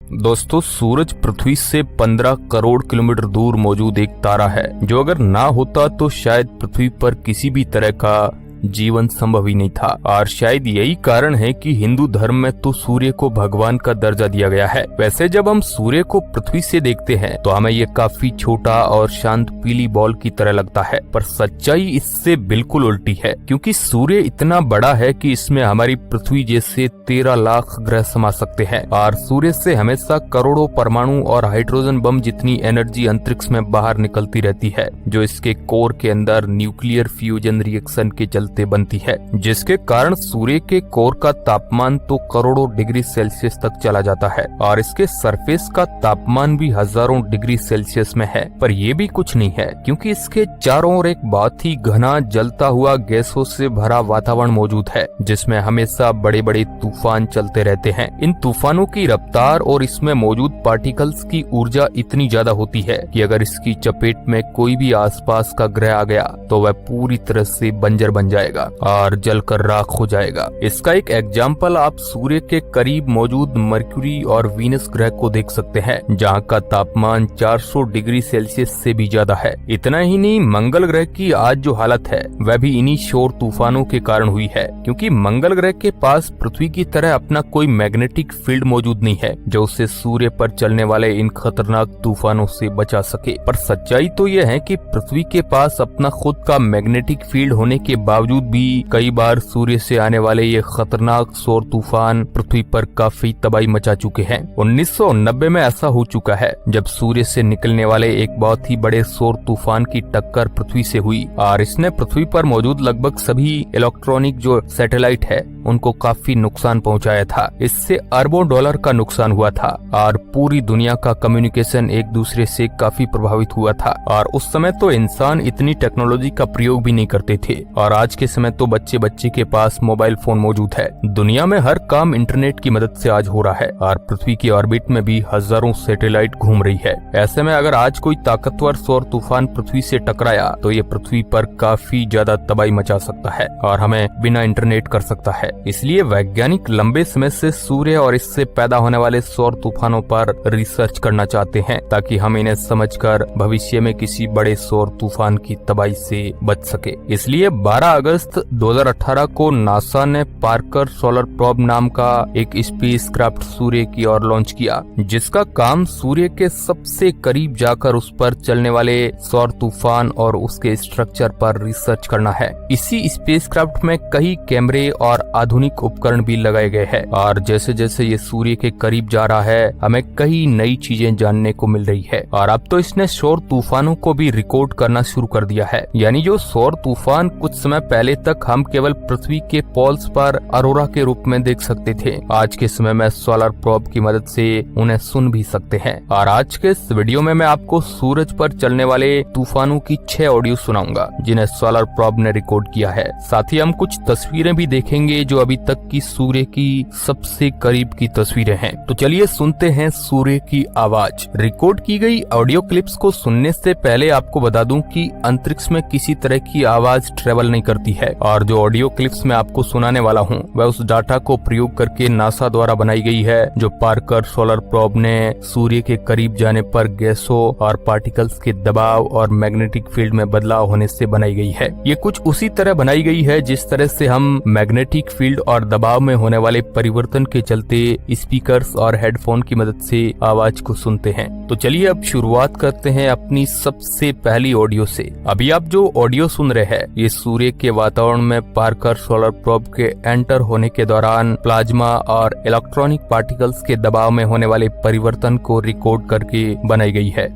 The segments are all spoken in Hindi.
दोस्तों, सूरज पृथ्वी से 15 करोड़ किलोमीटर दूर मौजूद एक तारा है जो अगर ना होता तो शायद पृथ्वी पर किसी भी तरह का जीवन संभव ही नहीं था। और शायद यही कारण है कि हिंदू धर्म में तो सूर्य को भगवान का दर्जा दिया गया है। वैसे जब हम सूर्य को पृथ्वी से देखते हैं तो हमें ये काफी छोटा और शांत पीली बॉल की तरह लगता है, पर सच्चाई इससे बिल्कुल उल्टी है, क्योंकि सूर्य इतना बड़ा है कि इसमें हमारी पृथ्वी जैसे 13 लाख ग्रह समा सकते हैं। और सूर्य से हमेशा करोड़ों परमाणु और हाइड्रोजन बम जितनी एनर्जी अंतरिक्ष में बाहर निकलती रहती है, जो इसके कोर के अंदर न्यूक्लियर फ्यूजन रिएक्शन के चलते बनती है, जिसके कारण सूर्य के कोर का तापमान तो करोड़ों डिग्री सेल्सियस तक चला जाता है और इसके सरफेस का तापमान भी हजारों डिग्री सेल्सियस में है। पर यह भी कुछ नहीं है, क्योंकि इसके चारों ओर एक बहुत ही घना जलता हुआ गैसों से भरा वातावरण मौजूद है, जिसमें हमेशा बड़े बड़े तूफान चलते रहते हैं। इन तूफानों की रफ्तार और इसमें मौजूद पार्टिकल्स की ऊर्जा इतनी ज्यादा होती है कि अगर इसकी चपेट में कोई भी आसपास का ग्रह आ गया तो वह पूरी तरह से बंजर बन जाएगा और जलकर राख हो जाएगा। इसका एक एग्जाम्पल आप सूर्य के करीब मौजूद मरक्यूरी और वीनस ग्रह को देख सकते हैं, जहां का तापमान 400 डिग्री सेल्सियस से भी ज्यादा है। इतना ही नहीं, मंगल ग्रह की आज जो हालत है वह भी इन्हीं शोर तूफानों के कारण हुई है, क्योंकि मंगल ग्रह के पास पृथ्वी की तरह अपना कोई मैग्नेटिक फील्ड मौजूद नहीं है जो उसे सूर्य पर चलने वाले इन खतरनाक तूफानों से बचा सके। पर सच्चाई तो यह है कि पृथ्वी के पास अपना खुद का मैग्नेटिक फील्ड होने के बावजूद भी कई बार सूर्य से आने वाले ये खतरनाक सौर तूफान पृथ्वी पर काफी तबाही मचा चुके हैं। 1990 में ऐसा हो चुका है जब सूर्य से निकलने वाले एक बहुत ही बड़े सौर तूफान की टक्कर पृथ्वी से हुई और इसने पृथ्वी पर मौजूद लगभग सभी इलेक्ट्रॉनिक जो सैटेलाइट है उनको काफी नुकसान पहुंचाया था। इससे अरबों डॉलर का नुकसान हुआ था और पूरी दुनिया का कम्युनिकेशन एक दूसरे से काफी प्रभावित हुआ था। और उस समय तो इंसान इतनी टेक्नोलॉजी का प्रयोग भी नहीं करते थे, और आज के समय तो बच्चे बच्चे के पास मोबाइल फोन मौजूद है। दुनिया में हर काम इंटरनेट की मदद से आज हो रहा है और पृथ्वी की ऑर्बिट में भी हजारों सैटेलाइट घूम रही है। ऐसे में अगर आज कोई ताकतवर सौर तूफान पृथ्वी से टकराया तो ये पृथ्वी पर काफी ज्यादा तबाही मचा सकता है और हमें बिना इंटरनेट कर सकता है। इसलिए वैज्ञानिक लंबे समय से सूर्य और इससे पैदा होने वाले सौर तूफानों पर रिसर्च करना चाहते हैं, ताकि हम इन्हें समझकर भविष्य में किसी बड़े सौर तूफान की तबाही से बच सके। इसलिए 12 अगस्त 2018 को नासा ने पार्कर सोलर प्रोब नाम का एक स्पेसक्राफ्ट सूर्य की ओर लॉन्च किया, जिसका काम सूर्य के सबसे करीब जाकर उस पर चलने वाले सौर तूफान और उसके स्ट्रक्चर पर रिसर्च करना है। इसी स्पेसक्राफ्ट में कई कैमरे और आधुनिक उपकरण भी लगाए गए हैं, और जैसे जैसे ये सूर्य के करीब जा रहा है हमें कई नई चीजें जानने को मिल रही है। और अब तो इसने सौर तूफानों को भी रिकॉर्ड करना शुरू कर दिया है, यानी जो सौर तूफान कुछ समय पहले तक हम केवल पृथ्वी के पोल्स पर अरोरा के रूप में देख सकते थे, आज के समय में सोलर प्रोब की मदद से उन्हें सुन भी सकते हैं। और आज के इस वीडियो में मैं आपको सूरज पर चलने वाले तूफानों की 6 ऑडियो सुनाऊंगा जिन्हें सोलर प्रोब ने रिकॉर्ड किया है। साथ ही हम कुछ तस्वीरें भी देखेंगे जो अभी तक की सूर्य की सबसे करीब की तस्वीरें हैं। तो चलिए सुनते हैं सूर्य की आवाज। रिकॉर्ड की गई ऑडियो क्लिप्स को सुनने से पहले आपको बता दूं कि अंतरिक्ष में किसी तरह की आवाज ट्रेवल नहीं करती है, और जो ऑडियो क्लिप्स मैं आपको सुनाने वाला हूं वह उस डाटा को प्रयोग करके नासा द्वारा बनाई गई है, जो पार्कर सोलर प्रोब ने सूर्य के करीब जाने पर गैसों और पार्टिकल्स के दबाव और मैग्नेटिक फील्ड में बदलाव होने से बनाई गई है। ये कुछ उसी तरह बनाई गई है जिस तरह से हम मैग्नेटिक फील्ड और दबाव में होने वाले परिवर्तन के चलते स्पीकर्स और हेडफोन की मदद से आवाज को सुनते हैं। तो चलिए अब शुरुआत करते हैं अपनी सबसे पहली ऑडियो से। अभी आप जो ऑडियो सुन रहे हैं ये सूर्य के वातावरण में पार्कर सोलर प्रोब के एंटर होने के दौरान प्लाज्मा और इलेक्ट्रॉनिक पार्टिकल्स के दबाव में होने वाले परिवर्तन को रिकॉर्ड करके बनाई गई है।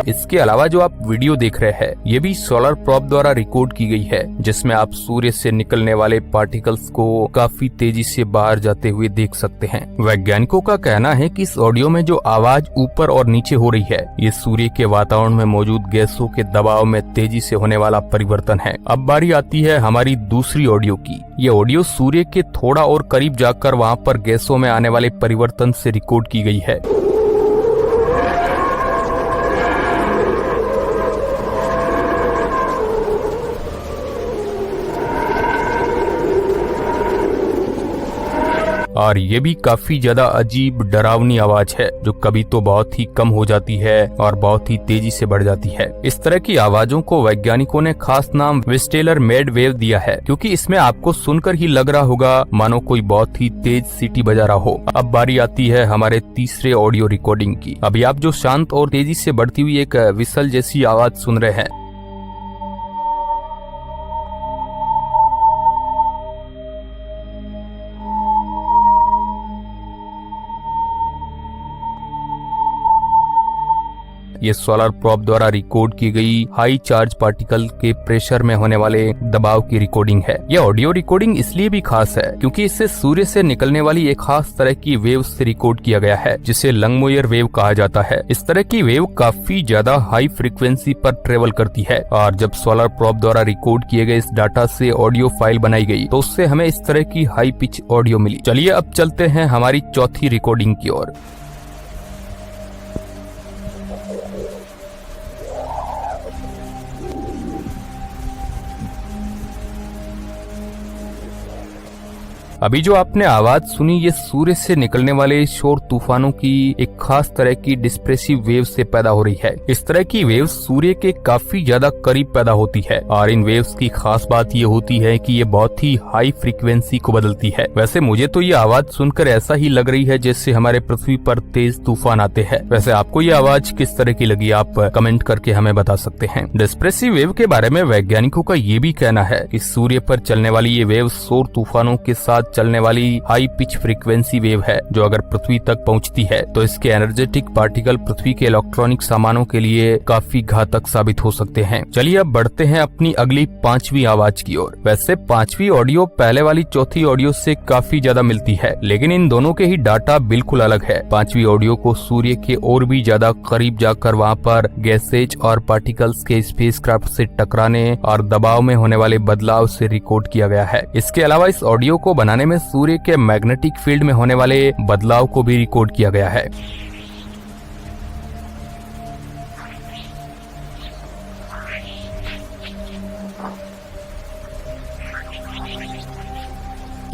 इसके अलावा जो आप वीडियो देख रहे हैं ये भी सोलर प्रोब द्वारा रिकॉर्ड की गई है, जिसमें आप सूर्य से निकलने वाले पार्टिकल्स को काफी तेजी से बाहर जाते हुए देख सकते हैं। वैज्ञानिकों का कहना है कि इस ऑडियो में जो आवाज ऊपर और नीचे हो रही है ये सूर्य के वातावरण में मौजूद गैसों के दबाव में तेजी से होने वाला परिवर्तन है। अब बारी आती है हमारी दूसरी ऑडियो की। ये ऑडियो सूर्य के थोड़ा और करीब जाकर वहाँ पर गैसों में आने वाले परिवर्तन से रिकॉर्ड की गई है। और ये भी काफी ज्यादा अजीब डरावनी आवाज है, जो कभी तो बहुत ही कम हो जाती है और बहुत ही तेजी से बढ़ जाती है। इस तरह की आवाजों को वैज्ञानिकों ने खास नाम विस्टेलर मेड वेव दिया है, क्योंकि इसमें आपको सुनकर ही लग रहा होगा मानो कोई बहुत ही तेज सीटी बजा रहा हो। अब बारी आती है हमारे तीसरे ऑडियो रिकॉर्डिंग की। अभी आप जो शांत और तेजी से बढ़ती हुई एक विसल जैसी आवाज सुन रहे हैं, ये सोलर प्रोब द्वारा रिकॉर्ड की गई हाई चार्ज पार्टिकल के प्रेशर में होने वाले दबाव की रिकॉर्डिंग है। यह ऑडियो रिकॉर्डिंग इसलिए भी खास है क्योंकि इससे सूर्य से निकलने वाली एक खास तरह की वेव से रिकॉर्ड किया गया है, जिसे लंगमोयर वेव कहा जाता है। इस तरह की वेव काफी ज्यादा हाई फ्रीक्वेंसी पर ट्रेवल करती है और जब सोलर प्रोब द्वारा रिकॉर्ड किए गए इस डाटा से ऑडियो फाइल बनाई गई तो उससे हमें इस तरह की हाई पिच ऑडियो मिली। चलिए अब चलते हैं हमारी चौथी रिकॉर्डिंग की ओर। अभी जो आपने आवाज सुनी, ये सूर्य से निकलने वाले शोर तूफानों की एक खास तरह की डिस्प्रेसिव वेव से पैदा हो रही है। इस तरह की वेव सूर्य के काफी ज्यादा करीब पैदा होती है और इन वेव्स की खास बात ये होती है कि ये बहुत ही हाई फ्रीक्वेंसी को बदलती है। वैसे मुझे तो ये आवाज सुनकर ऐसा ही लग रही है जैसे हमारे पृथ्वी पर तेज तूफान आते हैं। वैसे आपको ये आवाज किस तरह की लगी, आप कमेंट करके हमें बता सकते हैं। डिस्प्रेसिव वेव के बारे में वैज्ञानिकों का ये भी कहना है कि सूर्य पर चलने वाली ये वेव शोर तूफानों के साथ चलने वाली हाई पिच फ्रीक्वेंसी वेव है, जो अगर पृथ्वी तक पहुंचती है तो इसके एनर्जेटिक पार्टिकल पृथ्वी के इलेक्ट्रॉनिक सामानों के लिए काफी घातक साबित हो सकते हैं। चलिए अब बढ़ते हैं अपनी अगली पांचवी आवाज की ओर। वैसे पांचवी ऑडियो पहले वाली चौथी ऑडियो से काफी ज्यादा मिलती है, लेकिन इन दोनों के ही डाटा बिल्कुल अलग है। पांचवी ऑडियो को सूर्य के और भी ज्यादा करीब जाकर वहाँ पर गैसेज और पार्टिकल्स के स्पेसक्राफ्ट से टकराने और दबाव में होने वाले बदलाव से रिकॉर्ड किया गया है। इसके अलावा इस ऑडियो को बनाने में सूर्य के मैग्नेटिक फील्ड में होने वाले बदलाव को भी रिकॉर्ड किया गया है।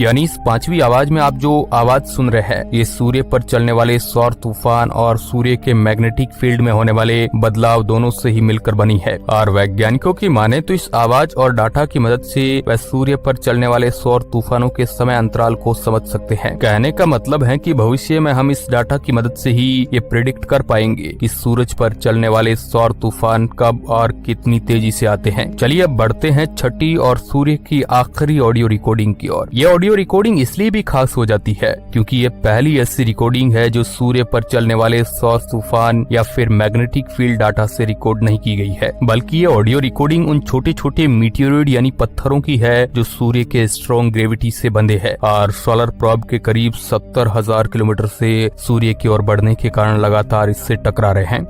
यानी इस पांचवी आवाज में आप जो आवाज सुन रहे हैं, ये सूर्य पर चलने वाले सौर तूफान और सूर्य के मैग्नेटिक फील्ड में होने वाले बदलाव दोनों से ही मिलकर बनी है। और वैज्ञानिकों की माने तो इस आवाज और डाटा की मदद से वह सूर्य पर चलने वाले सौर तूफानों के समय अंतराल को समझ सकते हैं। कहने का मतलब है कि भविष्य में हम इस डाटा की मदद से ही ये प्रेडिक्ट कर पाएंगे कि सूरज पर चलने वाले सौर तूफान कब और कितनी तेजी से आते हैं। चलिए अब बढ़ते हैं छठी और सूर्य की आखिरी ऑडियो रिकॉर्डिंग की ओर। ये ऑडियो रिकॉर्डिंग इसलिए भी खास हो जाती है क्योंकि ये पहली ऐसी रिकॉर्डिंग है जो सूर्य पर चलने वाले सौर तूफान या फिर मैग्नेटिक फील्ड डाटा से रिकॉर्ड नहीं की गई है, बल्कि ये ऑडियो रिकॉर्डिंग उन छोटे छोटे मीटियोरॉइड यानी पत्थरों की है जो सूर्य के स्ट्रॉन्ग ग्रेविटी से बंधे हैं और सोलर प्रोब के करीब 70,000 किलोमीटर से सूर्य की ओर बढ़ने के कारण लगातार इससे टकरा रहे हैं।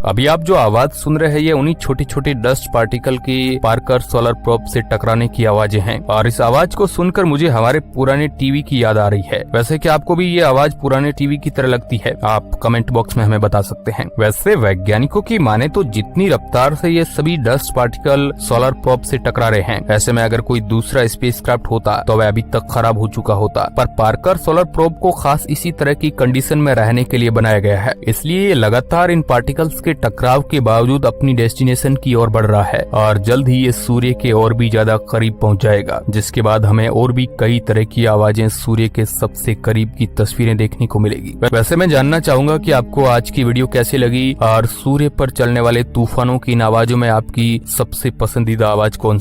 अभी आप जो आवाज सुन रहे हैं ये उन्हीं छोटे छोटे डस्ट पार्टिकल के पार्कर सोलर प्रोब से टकराने की आवाजें हैं और इस आवाज को सुनकर मुझे हमारे पुराने टीवी की याद आ रही है। वैसे क्या आपको भी ये आवाज पुराने टीवी की तरह लगती है? आप कमेंट बॉक्स में हमें बता सकते हैं। वैसे वैज्ञानिकों की माने तो जितनी रफ्तार से ये सभी डस्ट पार्टिकल सोलर प्रोब से टकरा रहे हैं, ऐसे में अगर कोई दूसरा स्पेसक्राफ्ट होता तो वह अभी तक खराब हो चुका होता, पर पार्कर सोलर प्रोब को खास इसी तरह की कंडीशन में रहने के लिए बनाया गया है। इसलिए ये लगातार इन पार्टिकल्स के टकराव के बावजूद अपनी डेस्टिनेशन की ओर बढ़ रहा है और जल्द ही ये सूर्य के और भी ज्यादा करीब पहुंच जाएगा, जिसके बाद हमें और भी कई तरह की आवाजें सूर्य के सबसे करीब की तस्वीरें देखने को मिलेगी। वैसे मैं जानना चाहूंगा कि आपको आज की वीडियो कैसी लगी और सूर्य पर चलने वाले तूफानों की इन आवाजों में आपकी सबसे पसंदीदा आवाज कौन सी?